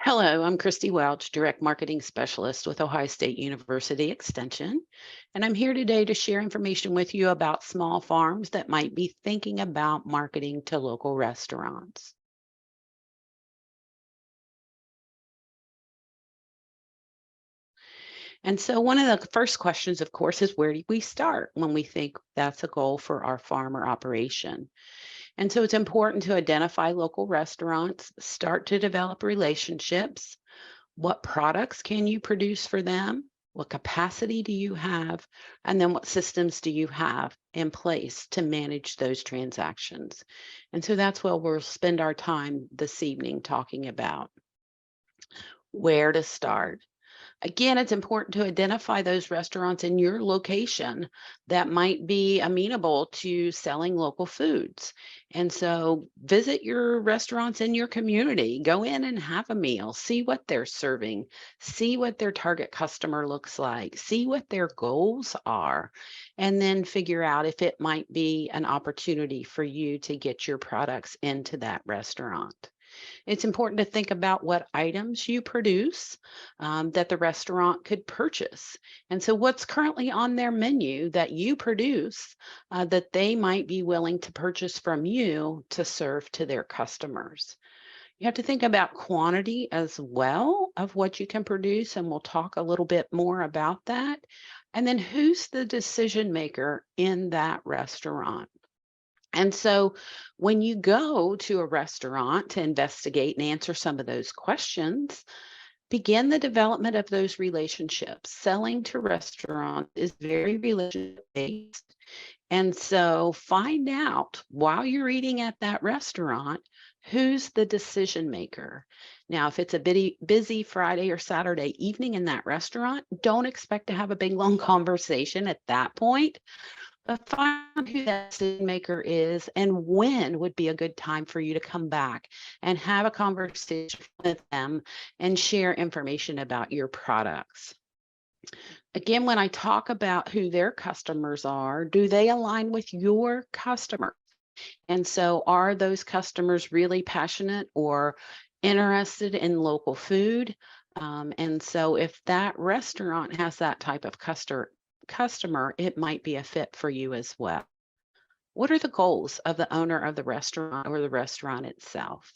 Hello, I'm Christie Welch, Direct Marketing Specialist with Ohio State University Extension, and I'm here today to share information with you about small farms that might be thinking about marketing to local restaurants. And so, one of the first questions, of course, is where do we start when we think that's a goal for our farm or operation? And so, it's important to identify local restaurants, start to develop relationships. What products can you produce for them? What capacity do you have? And then what systems do you have in place to manage those transactions? And so that's what we'll spend our time this evening talking about where to start. Again, it's important to identify those restaurants in your location that might be amenable to selling local foods. And so visit your restaurants in your community, go in and have a meal, see what they're serving, see what their target customer looks like, see what their goals are, and then figure out if it might be an opportunity for you to get your products into that restaurant. It's important to think about what items you produce that the restaurant could purchase. And so, what's currently on their menu that you produce that they might be willing to purchase from you to serve to their customers? You have to think about quantity as well of what you can produce, and we'll talk a little bit more about that. And then, who's the decision maker in that restaurant? And so when you go to a restaurant to investigate and answer some of those questions, begin the development of those relationships. Selling to restaurants is very relationship based. And so find out while you're eating at that restaurant, who's the decision maker. Now, if it's a busy Friday or Saturday evening in that restaurant, don't expect to have a big long conversation at that point, but find out who that decision maker is and when would be a good time for you to come back and have a conversation with them and share information about your products. Again, when I talk about who their customers are, do they align with your customer? And so are those customers really passionate or interested in local food? And so if that restaurant has that type of customer, it might be a fit for you as well. What are the goals of the owner of the restaurant or the restaurant itself?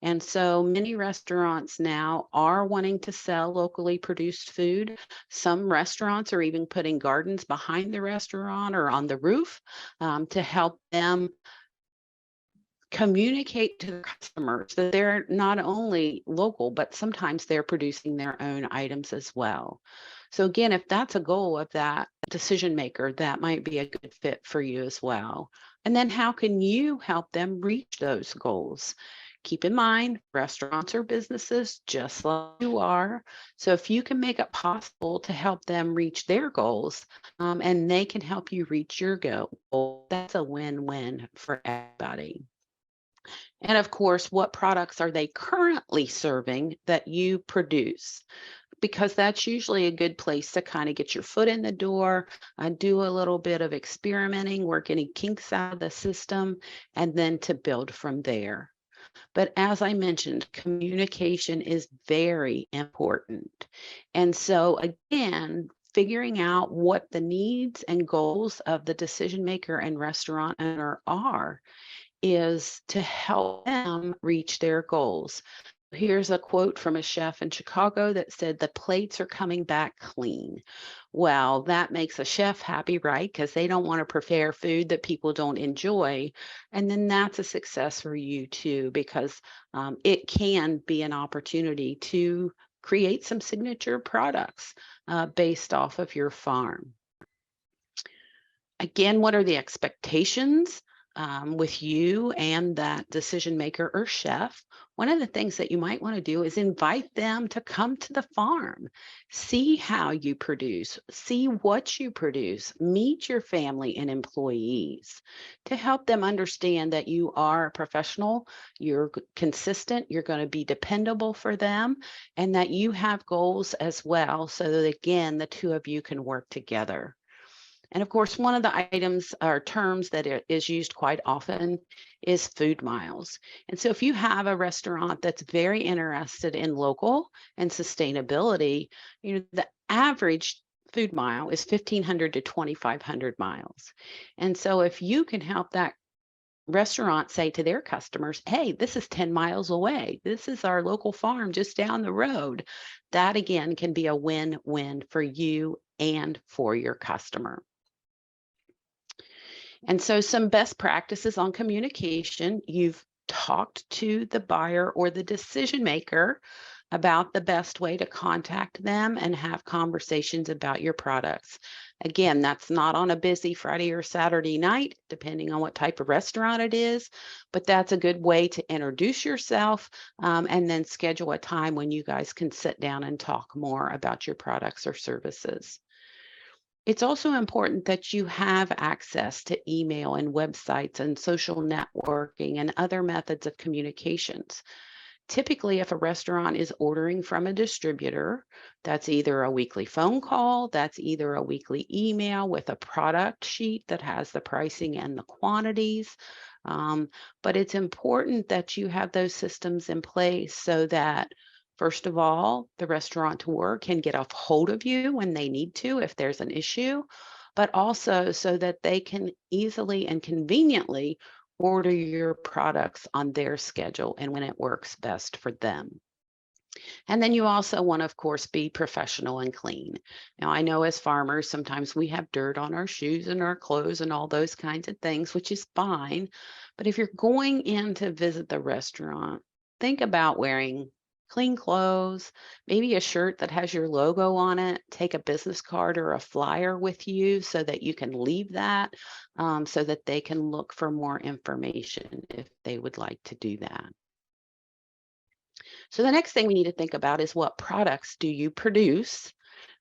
And so many restaurants now are wanting to sell locally produced food. Some restaurants are even putting gardens behind the restaurant or on the roof to help them communicate to the customers that they're not only local, but sometimes they're producing their own items as well. So again, if that's a goal of that decision maker, that might be a good fit for you as well. And then how can you help them reach those goals? Keep in mind, restaurants are businesses just like you are. So if you can make it possible to help them reach their goals, and they can help you reach your goal, that's a win-win for everybody. And of course, what products are they currently serving that you produce? Because that's usually a good place to kind of get your foot in the door, do a little bit of experimenting, work any kinks out of the system, and then to build from there. But as I mentioned, communication is very important. And so, again, figuring out what the needs and goals of the decision maker and restaurant owner are is to help them reach their goals. Here's a quote from a chef in Chicago that said, "The plates are coming back clean." Well, that makes a chef happy, right? Because they don't want to prepare food that people don't enjoy. And then that's a success for you too, because it can be an opportunity to create some signature products based off of your farm. Again, what are the expectations with you and that decision maker or chef? One of the things that you might want to do is invite them to come to the farm, see how you produce, see what you produce, meet your family and employees to help them understand that you are a professional, you're consistent, you're going to be dependable for them, and that you have goals as well. So that again, the two of you can work together. And of course, one of the items or terms that is used quite often is food miles. And so if you have a restaurant that's very interested in local and sustainability, the average food mile is 1,500 to 2,500 miles. And so if you can help that restaurants say to their customers, hey, this is 10 miles away. This is our local farm just down the road. That again can be a win win for you and for your customer. And so, some best practices on communication: you've talked to the buyer or the decision maker about the best way to contact them and have conversations about your products. Again, that's not on a busy Friday or Saturday night, depending on what type of restaurant it is, but that's a good way to introduce yourself, and then schedule a time when you guys can sit down and talk more about your products or services. It's also important that you have access to email and websites and social networking and other methods of communications. Typically, if a restaurant is ordering from a distributor, that's either a weekly phone call, that's either a weekly email with a product sheet that has the pricing and the quantities. Um, but it's important that you have those systems in place so that, first of all, the restaurateur can get a hold of you when they need to if there's an issue, but also so that they can easily and conveniently order your products on their schedule and when it works best for them. And then you also want to, of course, be professional and clean. Now, I know as farmers, sometimes we have dirt on our shoes and our clothes and all those kinds of things, which is fine. But if you're going in to visit the restaurant, think about wearing clean clothes, maybe a shirt that has your logo on it. Take a business card or a flyer with you so that you can leave that, so that they can look for more information if they would like to do that. So the next thing we need to think about is, what products do you produce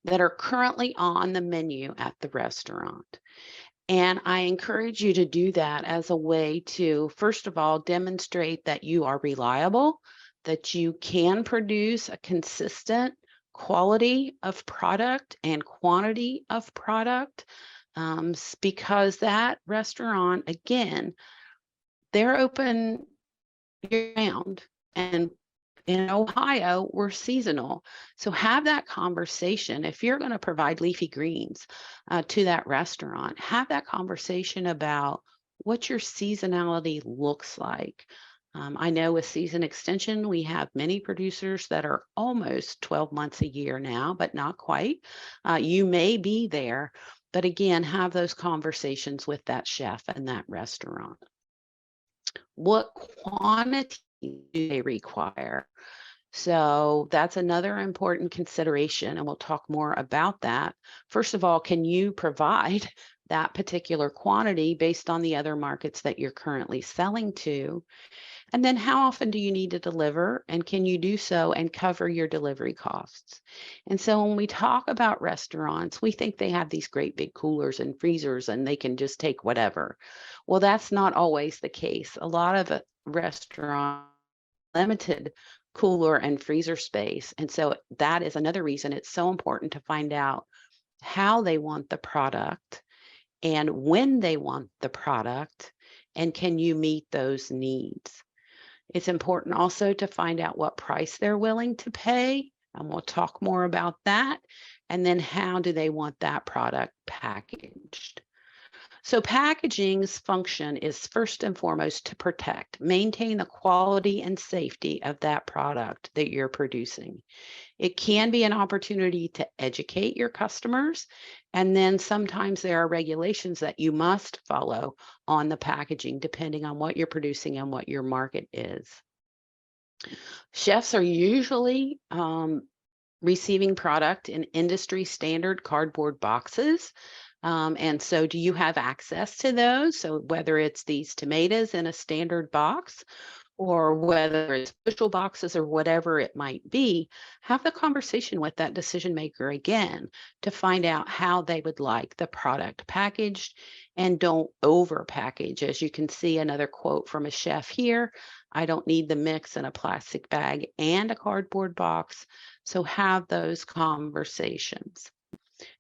that are currently on the menu at the restaurant? And I encourage you to do that as a way to, first of all, demonstrate that you are reliable, that you can produce a consistent quality of product and quantity of product, because that restaurant, again, they're open year round. And in Ohio, we're seasonal. So have that conversation. If you're going to provide leafy greens to that restaurant, have that conversation about what your seasonality looks like. I know with season extension, we have many producers that are almost 12 months a year now, but not quite. You may be there, but again, have those conversations with that chef and that restaurant. What quantity do they require? So that's another important consideration, and we'll talk more about that. First of all, can you provide that particular quantity based on the other markets that you're currently selling to? And then how often do you need to deliver? And can you do so and cover your delivery costs? And so when we talk about restaurants, we think they have these great big coolers and freezers and they can just take whatever. Well, that's not always the case. A lot of restaurants limited cooler and freezer space. And so that is another reason it's so important to find out how they want the product and when they want the product, and can you meet those needs. It's important also to find out what price they're willing to pay, and we'll talk more about that. And then how do they want that product packaged? So packaging's function is first and foremost to protect, maintain the quality and safety of that product that you're producing. It can be an opportunity to educate your customers, and then sometimes there are regulations that you must follow on the packaging, depending on what you're producing and what your market is. Chefs are usually receiving product in industry standard cardboard boxes. And so do you have access to those? So whether it's these tomatoes in a standard box, or whether it's bushel boxes or whatever it might be, have the conversation with that decision maker again to find out how they would like the product packaged, and don't over package. As you can see, another quote from a chef here: I don't need the mix in a plastic bag and a cardboard box. So have those conversations.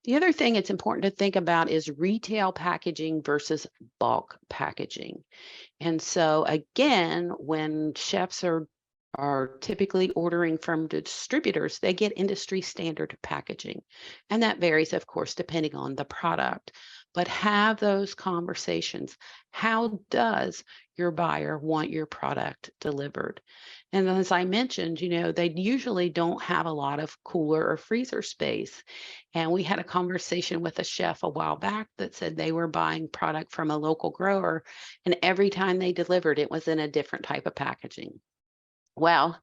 The other thing it's important to think about is retail packaging versus bulk packaging. And so again, when chefs are typically ordering from distributors, they get industry standard packaging. And that varies, of course, depending on the product. But have those conversations. How does your buyer want your product delivered? And as I mentioned, they usually don't have a lot of cooler or freezer space. And we had a conversation with a chef a while back that said they were buying product from a local grower, and every time they delivered, it was in a different type of packaging. Well,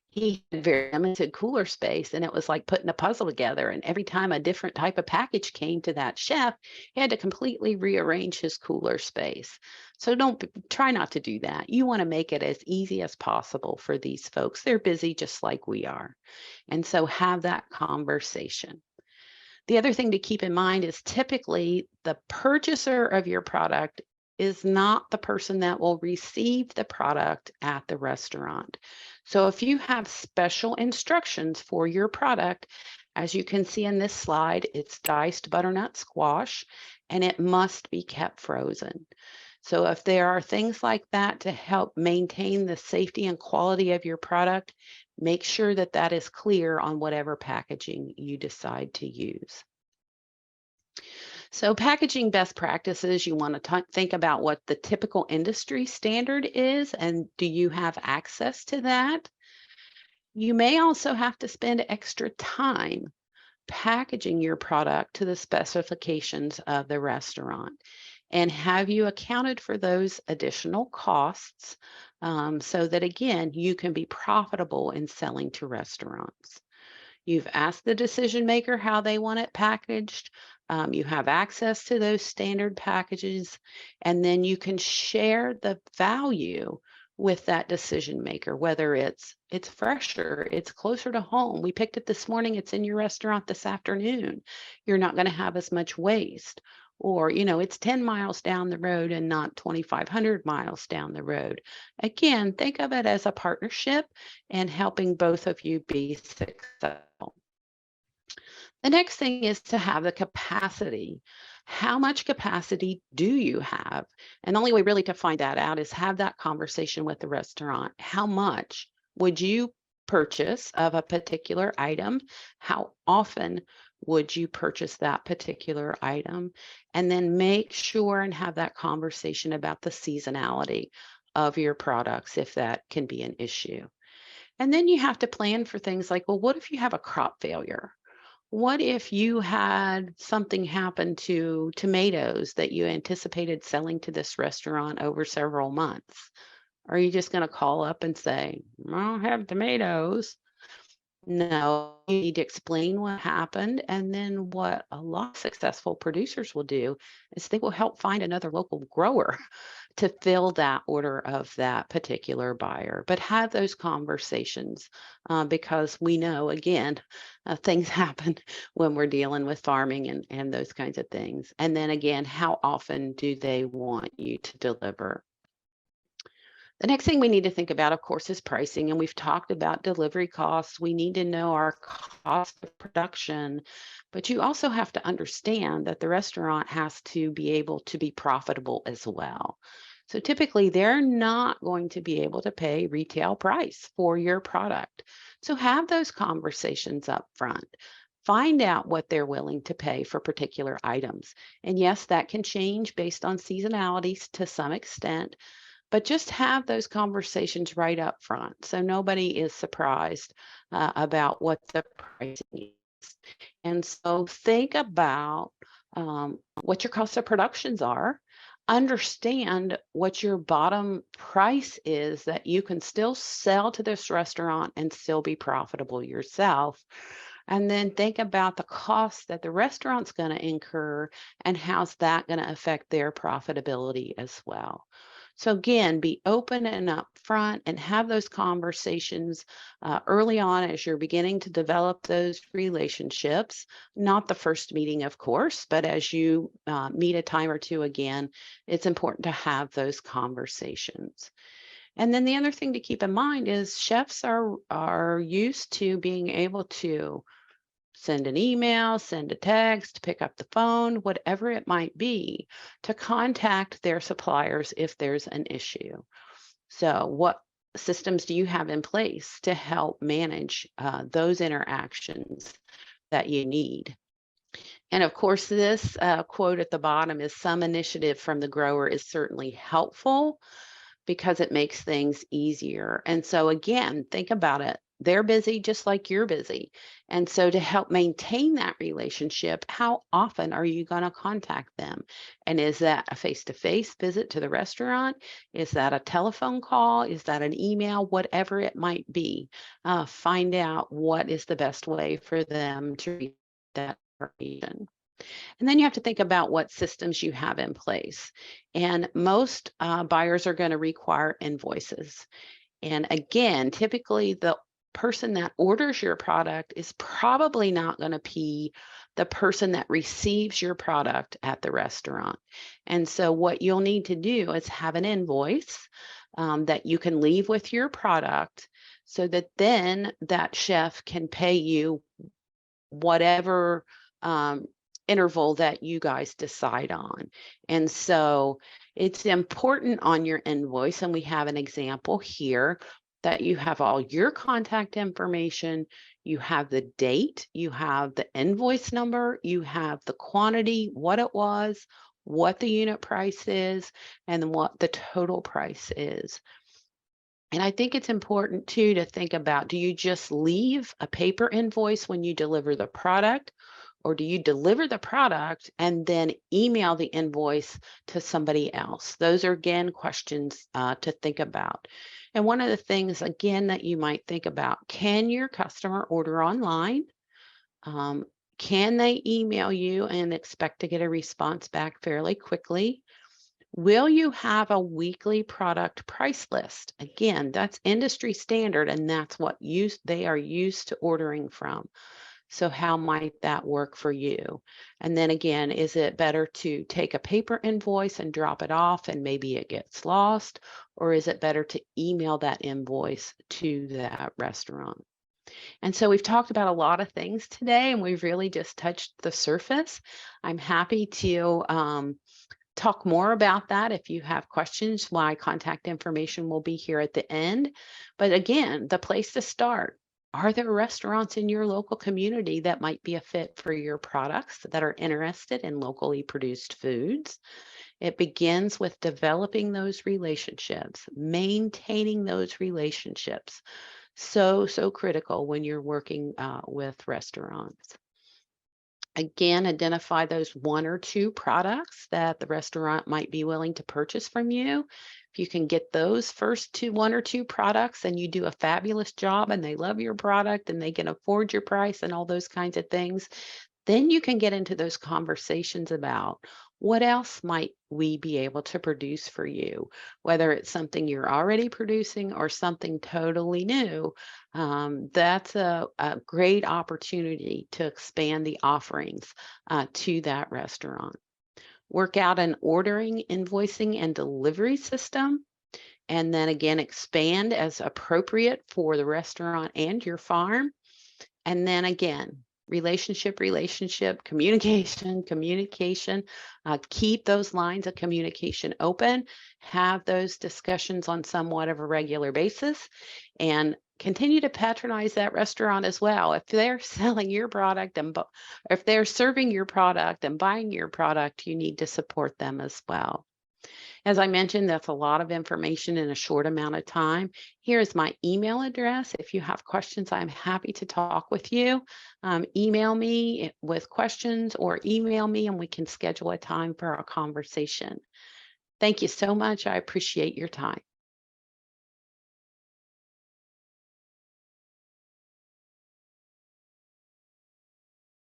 he had very limited cooler space, and it was like putting a puzzle together. And every time a different type of package came to that chef, he had to completely rearrange his cooler space. So try not to do that. You want to make it as easy as possible for these folks. They're busy just like we are. And so have that conversation. The other thing to keep in mind is typically the purchaser of your product is not the person that will receive the product at the restaurant. So if you have special instructions for your product, as you can see in this slide, it's diced butternut squash and it must be kept frozen. So if there are things like that to help maintain the safety and quality of your product, make sure that that is clear on whatever packaging you decide to use. So, packaging best practices, you want to think about what the typical industry standard is, and do you have access to that? You may also have to spend extra time packaging your product to the specifications of the restaurant. And have you accounted for those additional costs so that, again, you can be profitable in selling to restaurants? You've asked the decision maker how they want it packaged. You have access to those standard packages, and then you can share the value with that decision maker, whether it's fresher, it's closer to home. We picked it this morning, it's in your restaurant this afternoon. You're not going to have as much waste. Or, it's 10 miles down the road and not 2,500 miles down the road. Again, think of it as a partnership and helping both of you be successful. The next thing is to have the capacity. How much capacity do you have? And the only way really to find that out is have that conversation with the restaurant. How much would you purchase of a particular item? How often would you purchase that particular item? And then make sure and have that conversation about the seasonality of your products if that can be an issue. And then you have to plan for things like, well, what if you have a crop failure? What if you had something happen to tomatoes that you anticipated selling to this restaurant over several months? Are you just going to call up and say, I don't have tomatoes? No, you need to explain what happened. And then what a lot of successful producers will do is they will help find another local grower to fill that order of that particular buyer. But have those conversations because we know, again, things happen when we're dealing with farming and those kinds of things. And then again, how often do they want you to deliver? The next thing we need to think about, of course, is pricing. And we've talked about delivery costs. We need to know our cost of production, but you also have to understand that the restaurant has to be able to be profitable as well. So typically, they're not going to be able to pay retail price for your product. So have those conversations up front. Find out what they're willing to pay for particular items. And yes, that can change based on seasonalities to some extent, but just have those conversations right up front so nobody is surprised about what the pricing is. And so think about what your cost of productions are. Understand what your bottom price is that you can still sell to this restaurant and still be profitable yourself. And then think about the cost that the restaurant's going to incur and how's that going to affect their profitability as well. So again, be open and upfront and have those conversations early on as you're beginning to develop those relationships. Not the first meeting, of course, but as you meet a time or two again, it's important to have those conversations. And then the other thing to keep in mind is chefs are used to being able to send an email, send a text, pick up the phone, whatever it might be, to contact their suppliers if there's an issue. So, what systems do you have in place to help manage those interactions that you need? And of course, this quote at the bottom is some initiative from the grower is certainly helpful because it makes things easier. And so, again, think about it. They're busy just like you're busy. And so, to help maintain that relationship, how often are you going to contact them? And is that a face to face visit to the restaurant? Is that a telephone call? Is that an email? Whatever it might be, find out what is the best way for them to reach that information. And then you have to think about what systems you have in place. And most buyers are going to require invoices. And again, typically the person that orders your product is probably not going to be the person that receives your product at the restaurant. And so, what you'll need to do is have an invoice that you can leave with your product so that then that chef can pay you whatever um, interval that you guys decide on. And so it's important on your invoice, and we have an example here that you have all your contact information, you have the date, you have the invoice number, you have the quantity, what it was, what the unit price is, and what the total price is. And I think it's important too to think about, do you just leave a paper invoice when you deliver the product? Or do you deliver the product and then email the invoice to somebody else? Those are, again, questions to think about. And one of the things, again, that you might think about, can your customer order online? Um, can they email you and expect to get a response back fairly quickly? Will you have a weekly product price list? Again, that's industry standard, and that's what they are used to ordering from. So how might that work for you? And then again, is it better to take a paper invoice and drop it off and maybe it gets lost? Or is it better to email that invoice to that restaurant? And so we've talked about a lot of things today, and we've really just touched the surface. I'm happy to talk more about that if you have questions. My contact information will be here at the end. But again, the place to start, are there restaurants in your local community that might be a fit for your products that are interested in locally produced foods? It begins with developing those relationships, maintaining those relationships. So critical when you're working with restaurants. Again, identify those one or two products that the restaurant might be willing to purchase from you. If you can get those one or two products and you do a fabulous job and they love your product and they can afford your price and all those kinds of things, then you can get into those conversations about what else might we be able to produce for you, whether it's something you're already producing or something totally new. That's a great opportunity to expand the offerings to that restaurant. Work out an ordering, invoicing, and delivery system. And then again, expand as appropriate for the restaurant and your farm. And then again, relationship, communication. Keep those lines of communication open. Have those discussions on somewhat of a regular basis, and continue to patronize that restaurant as well. If they're selling your product if they're serving your product and buying your product, you need to support them as well. As I mentioned, that's a lot of information in a short amount of time. Here is my email address. If you have questions, I'm happy to talk with you. Email me with questions or email me and we can schedule a time for a conversation. Thank you so much. I appreciate your time.